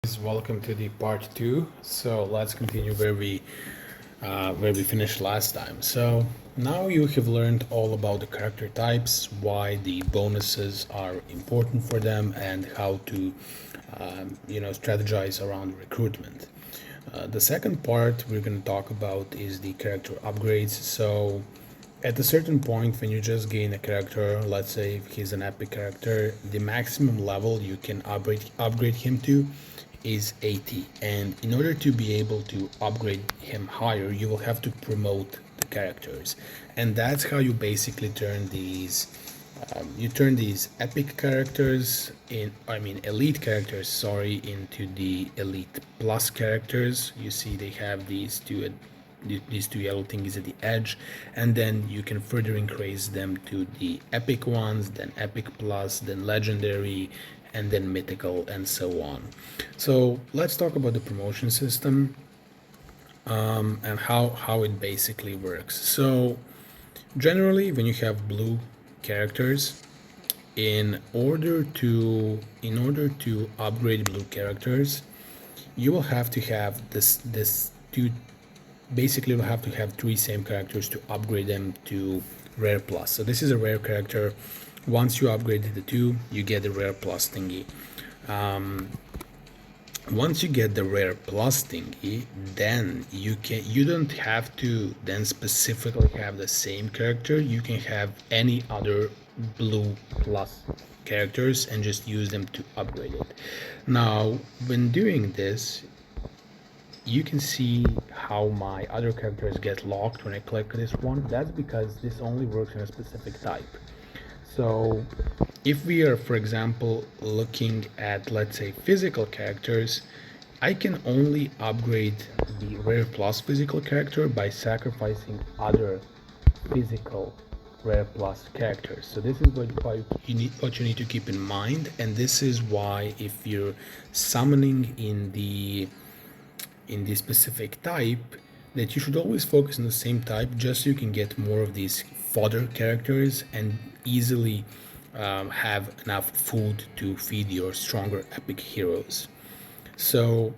Welcome to the part 2. So let's continue where we finished last time. So now you have learned all about the character types, why the bonuses are important for them, and how to strategize around recruitment. The second part we're going to talk about is the character upgrades. So at a certain point, when you just gain a character, let's say if he's an epic character, the maximum level you can upgrade him to is 80, and in order to be able to upgrade him higher, you will have to promote the characters, and that's how you basically turn these epic characters elite characters, sorry, into the elite plus characters. You see they have these two yellow thingies at the edge, and then you can further increase them to the epic ones, then epic plus, then legendary, and then mythical, and so on. So let's talk about the promotion system, and how it basically works. So generally, when you have blue characters, in order to upgrade blue characters, you will have to have this two. Basically, you'll have to have three same characters to upgrade them to rare plus. So this is a rare character. Once you upgrade the two, you get the rare plus thingy. Once you get the rare plus thingy, then you don't have to then specifically have the same character. You can have any other blue plus characters and just use them to upgrade it. Now, when doing this, you can see how my other characters get locked when I click this one. That's because this only works in a specific type. So if we are, for example, looking at, let's say, physical characters, I can only upgrade the rare plus physical character by sacrificing other physical rare plus characters. So this is what you need to keep in mind, and this is why if you're summoning in the specific type, that you should always focus on the same type, just so you can get more of these fodder characters and easily have enough food to feed your stronger epic heroes. So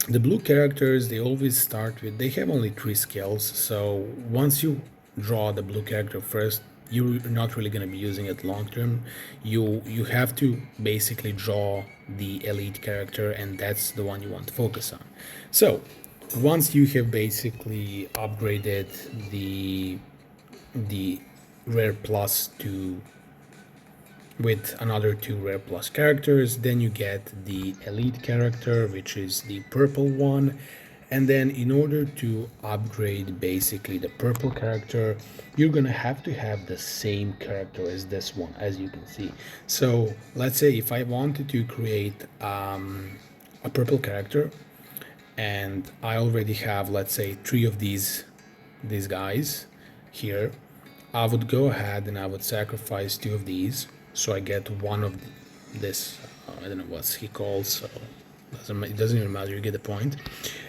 the blue characters, they always start with, they have only 3 skills. So once you draw the blue character first, you're not really going to be using it long term. You have to basically draw the elite character, and that's the one you want to focus on. So once you have basically upgraded the rare plus to with another 2 rare plus characters, then you get the elite character, which is the purple one. And then in order to upgrade basically the purple character, you're gonna have to have the same character as this one, as you can see. So let's say if I wanted to create a purple character, and I already have, let's say, 3 of these guys here, I would go ahead and I would sacrifice 2 of these, so I get one of this. I don't know what he calls, so it doesn't even matter, you get the point.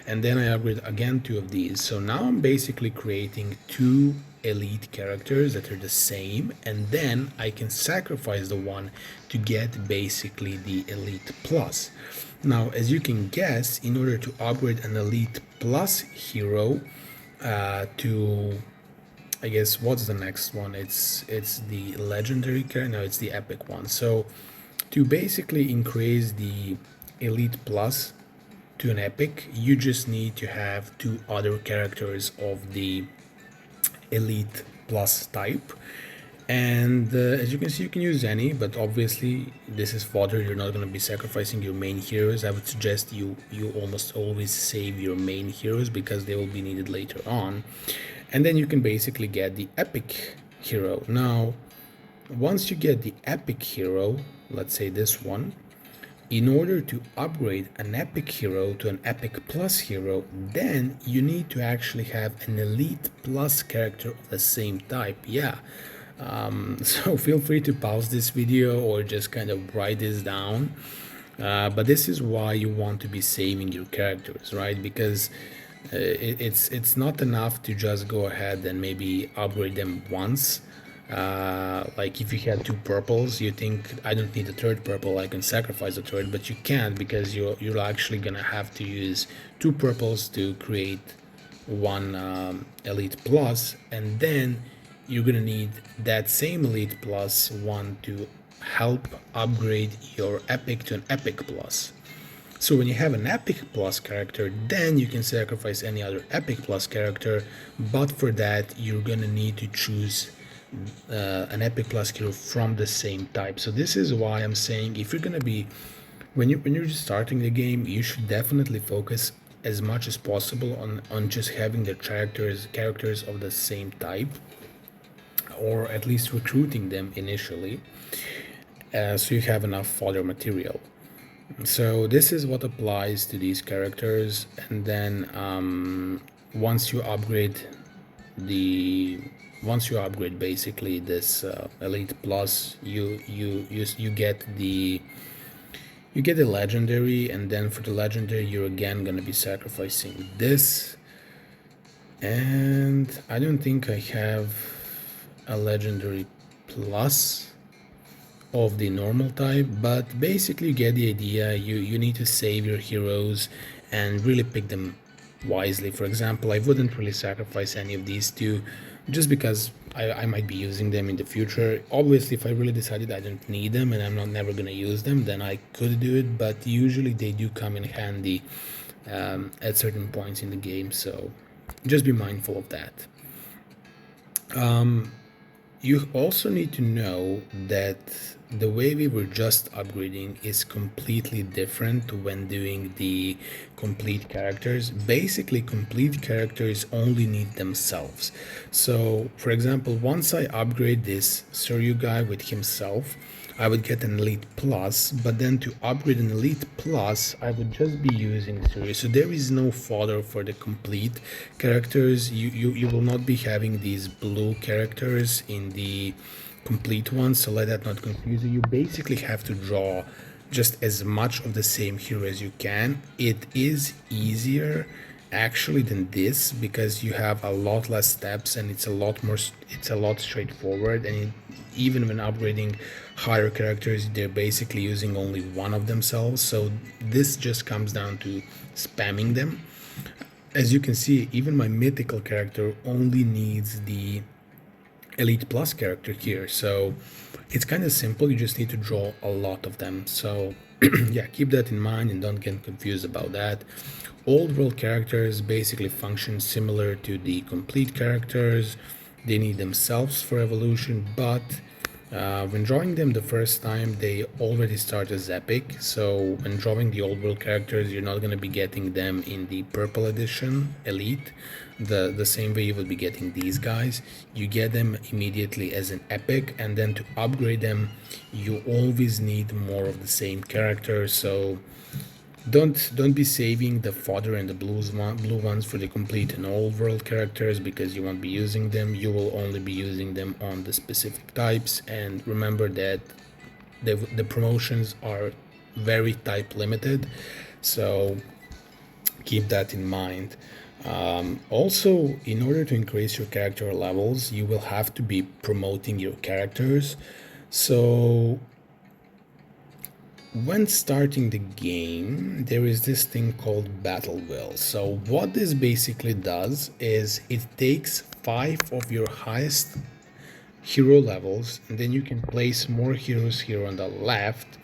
And then I upgrade again 2 of these. So now I'm basically creating 2 elite characters that are the same, and then I can sacrifice the one to get basically the elite plus. Now, as you can guess, in order to upgrade an elite plus hero to, I guess, what's the next one? It's the legendary character. No, it's the epic one. So to basically increase the elite plus to an epic, you just need to have 2 other characters of the elite plus type. And as you can see, you can use any, but obviously this is fodder. You're not going to be sacrificing your main heroes. I would suggest you almost always save your main heroes, because they will be needed later on. And then you can basically get the epic hero. Now, once you get the epic hero, let's say this one, in order to upgrade an epic hero to an epic plus hero, then you need to actually have an elite plus character of the same type. Yeah. So feel free to pause this video or just kind of write this down. But this is why you want to be saving your characters, right? Because it's not enough to just go ahead and maybe upgrade them once. Like if you had two purples, you think I don't need a third purple, I can sacrifice a third, but you can't because you're actually gonna have to use two purples to create one elite plus, and then you're gonna need that same elite plus one to help upgrade your epic to an epic plus. So when you have an epic plus character, then you can sacrifice any other epic plus character, but for that you're gonna need to choose an epic plus hero from the same type. So this is why I'm saying if you're gonna be when you're just starting the game, you should definitely focus as much as possible on just having the characters of the same type, or at least recruiting them initially, so you have enough fodder material. So this is what applies to these characters, and then once you upgrade the once you upgrade basically this elite plus, you get the legendary, and then for the legendary you're again gonna be sacrificing this, and I don't think I have a legendary plus of the normal type, but basically you get the idea. You need to save your heroes and really pick them wisely. For example, I wouldn't really sacrifice any of these two just because I might be using them in the future. Obviously, if I really decided I don't need them and I'm not never gonna use them, then I could do it, but usually they do come in handy at certain points in the game, so just be mindful of that. You also need to know that the way we were just upgrading is completely different when doing the complete characters. Basically, complete characters only need themselves. So, for example, once I upgrade this Suryu guy with himself, I would get an Elite Plus, but then to upgrade an Elite Plus, I would just be using Suryu. So there is no fodder for the complete characters. You will not be having these blue characters in the complete ones, so let that not confuse you. You basically have to draw just as much of the same hero as you can. It is easier actually than this because you have a lot less steps, and it's a lot straightforward, and even when upgrading higher characters, they're basically using only one of themselves, so this just comes down to spamming them. As you can see, even my mythical character only needs the Elite Plus character here, so it's kind of simple. You just need to draw a lot of them. So yeah, keep that in mind and don't get confused about that. Old world characters basically function similar to the complete characters. They need themselves for evolution, but when drawing them the first time, they already start as epic. So when drawing the old world characters, you're not going to be getting them in the purple edition elite the same way you would be getting these guys. You get them immediately as an epic, and then to upgrade them, you always need more of the same character. So don't be saving the fodder and the blue ones for the complete and old world characters because you won't be using them. You will only be using them on the specific types, and remember that the promotions are very type limited, so keep that in mind. Also, in order to increase your character levels, you will have to be promoting your characters. So when starting the game, there is this thing called Battle Will. So what this basically does is it takes 5 of your highest hero levels, and then you can place more heroes here on the left,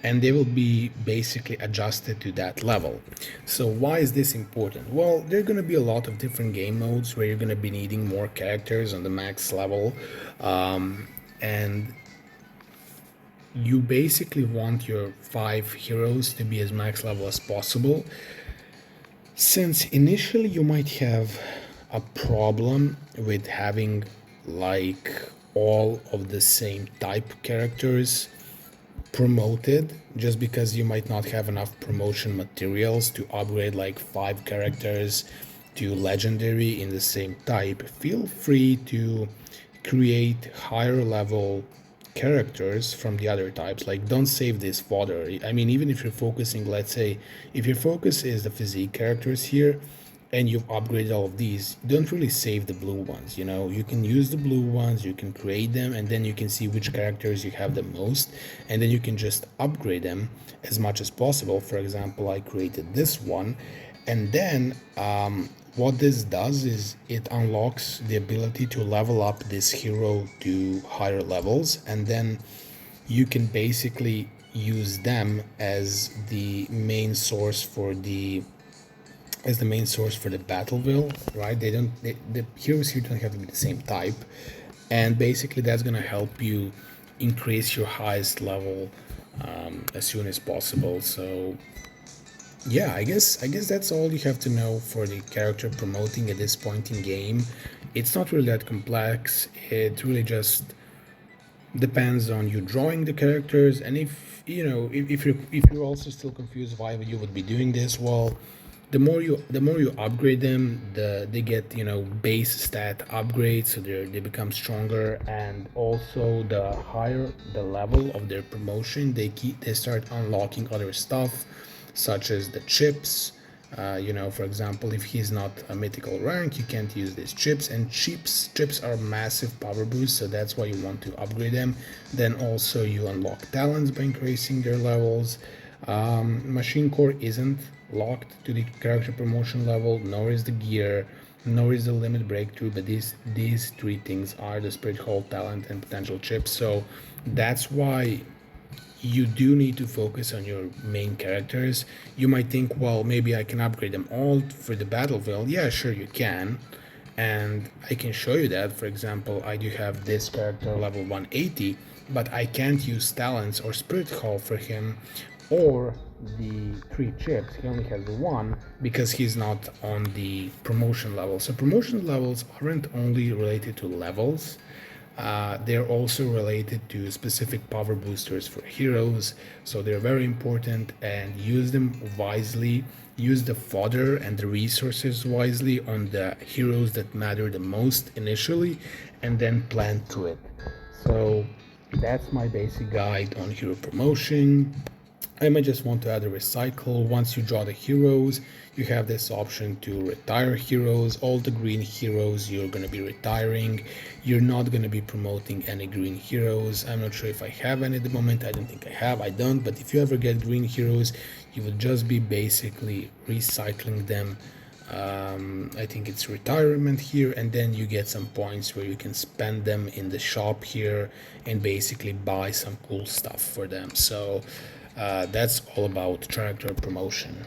and they will be basically adjusted to that level. So why is this important? Well, there are going to be a lot of different game modes where you're going to be needing more characters on the max level, and you basically want your 5 heroes to be as max level as possible, since initially you might have a problem with having like all of the same type characters promoted, just because you might not have enough promotion materials to upgrade like 5 characters to legendary in the same type. Feel free to create higher level characters from the other types. Like, don't save this fodder. I mean, even if you're focusing, let's say if your focus is the physique characters here, and you've upgraded all of these, don't really save the blue ones. You know, you can use the blue ones, you can create them, and then you can see which characters you have the most, and then you can just upgrade them as much as possible. For example, I created this one, and then what this does is it unlocks the ability to level up this hero to higher levels, and then you can basically use them as the main source for the Battleville, right? The heroes here don't have to be the same type, and basically that's gonna help you increase your highest level as soon as possible. So yeah, I guess that's all you have to know for the character promoting at this point in game. It's not really that complex. It really just depends on you drawing the characters, and if you know if you're also still confused why you would be doing this, well, the more you upgrade them, they get, you know, base stat upgrades, so they become stronger, and also the higher the level of their promotion, they start unlocking other stuff, such as the chips. You know, for example, if he's not a mythical rank, you can't use these chips, and chips are massive power boosts, so that's why you want to upgrade them. Then also you unlock talents by increasing their levels. Machine core isn't locked to the character promotion level, nor is the gear, nor is the limit breakthrough, but these three things are the spirit hall, talent, and potential chips. So that's why you do need to focus on your main characters. You might think, well, maybe I can upgrade them all for the Battleville. Yeah, sure, you can. And I can show you that. For example, I do have this character level 180, but I can't use talents or spirit hall for him, or the three chips. He only has one because he's not on the promotion level. So promotion levels aren't only related to levels, they're also related to specific power boosters for heroes, so they're very important, and use them wisely. Use the fodder and the resources wisely on the heroes that matter the most initially, and then plan to it. So that's my basic guide on hero promotion. I might just want to add a recycle. Once you draw the heroes, you have this option to retire heroes. All the green heroes you're going to be retiring. You're not going to be promoting any green heroes. I'm not sure if I have any at the moment. I don't think I have. I don't. But if you ever get green heroes, you will just be basically recycling them. I think it's retirement here, and then you get some points where you can spend them in the shop here and basically buy some cool stuff for them. So that's all about character promotion.